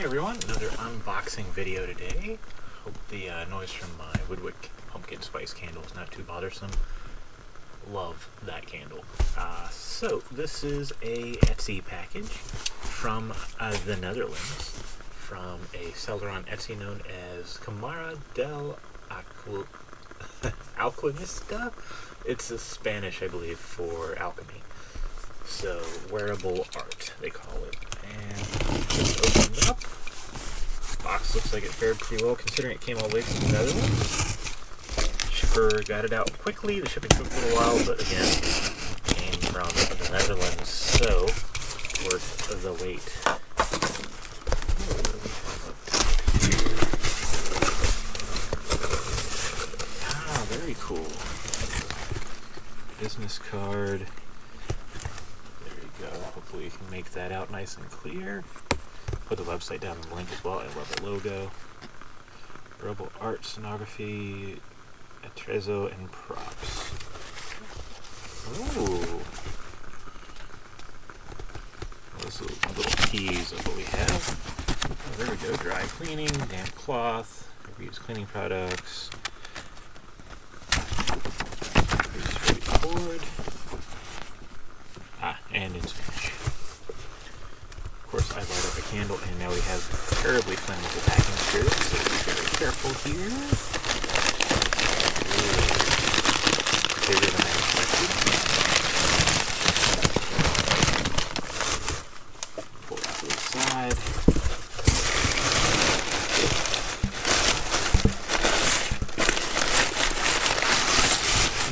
everyone, another unboxing video today. Hope the noise from my Woodwick pumpkin spice candle is not too bothersome. Love that candle. So this is a Etsy package from the Netherlands, from a seller on Etsy known as Cámara del Alquimista. It's a Spanish, I believe, for alchemy. So wearable art, they call it. And just open it up. Box looks like it fared pretty well considering it came all the way from the Netherlands. Shipper got it out quickly. The shipping took a little while, but again, came from the Netherlands, so worth the wait. Ah, very cool. Business card. Hopefully you can make that out nice and clear. Put the website down in the link as well. I love the logo. Wearable art, scenography, attrezzo, and props. Ooh. Those little keys of what we have. Oh, there we go. Dry cleaning, damp cloth, reuse cleaning products. Pretty straightforward. And in Spanish. Of course, I light up a candle, and now we have terribly flammable packing material, so be very careful here. Bigger than I expected. Pull that to the side.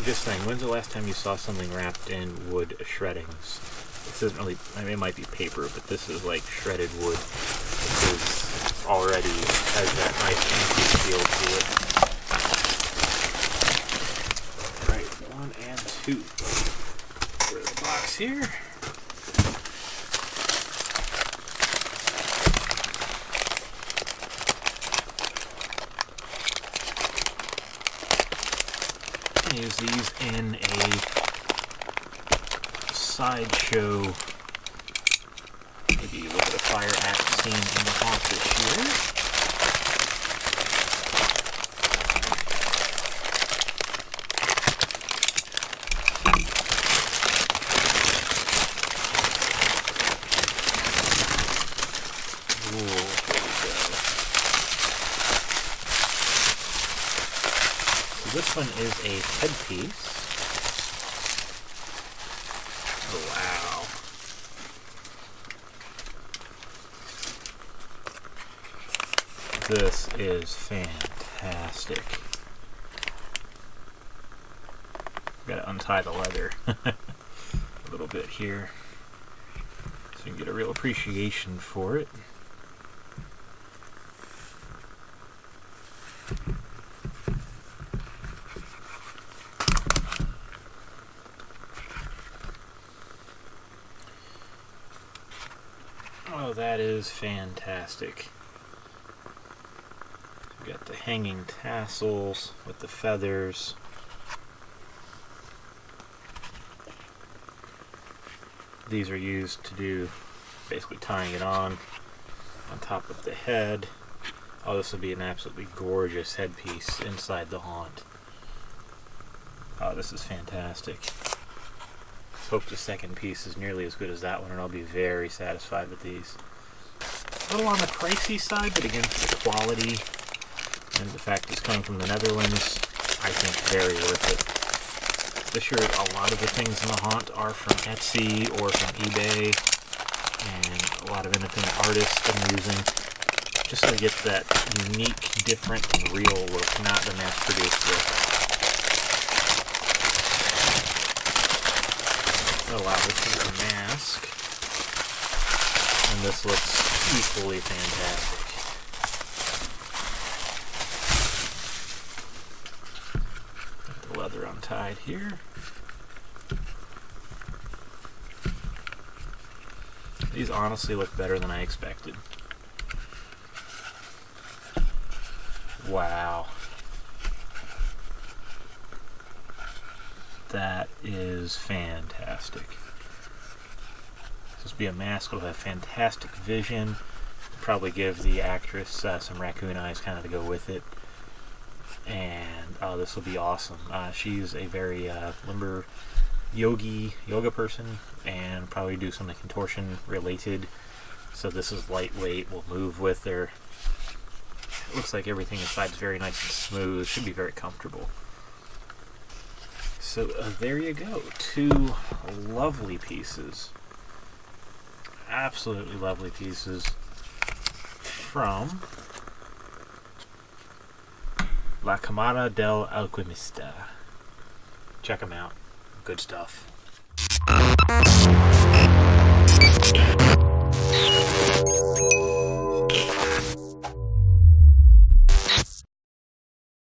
Just saying, when's the last time you saw something wrapped in wood shreddings? This isn't really, I mean, it might be paper, but this is like shredded wood. This is already has that nice antique feel to it. Alright, 1 and 2. Put the box here. Use these in a sideshow, maybe a little bit of fire act scene in the haunt this year. Ooh, there we go. So this one is a headpiece. Oh, wow. This is fantastic. Got to untie the leather a little bit here so you can get a real appreciation for it. Oh, that is fantastic. We've got the hanging tassels with the feathers. These are used to do basically tying it on top of the head. Oh, this would be an absolutely gorgeous headpiece inside the haunt. Oh, this is fantastic. Hope the second piece is nearly as good as that one, and I'll be very satisfied with these. A little on the pricey side, but again, for the quality and the fact it's coming from the Netherlands, I think very worth it. This year, a lot of the things in the haunt are from Etsy or from eBay, and a lot of independent artists I'm using, just to get that unique, different, and real look, not the mass-produced look. Oh wow, this is a mask, and this looks equally fantastic. Got the leather untied here. These honestly look better than I expected. Wow. That is fantastic. This will be a mask. It'll have fantastic vision. probably give the actress some raccoon eyes kind of to go with it. And this will be awesome. She's a very limber yoga person, and probably do something contortion related. So this is lightweight, will move with her. It looks like everything inside is very nice and smooth. Should be very comfortable. So there you go. 2 lovely pieces. Absolutely lovely pieces from La Cámara del Alquimista. Check them out. Good stuff.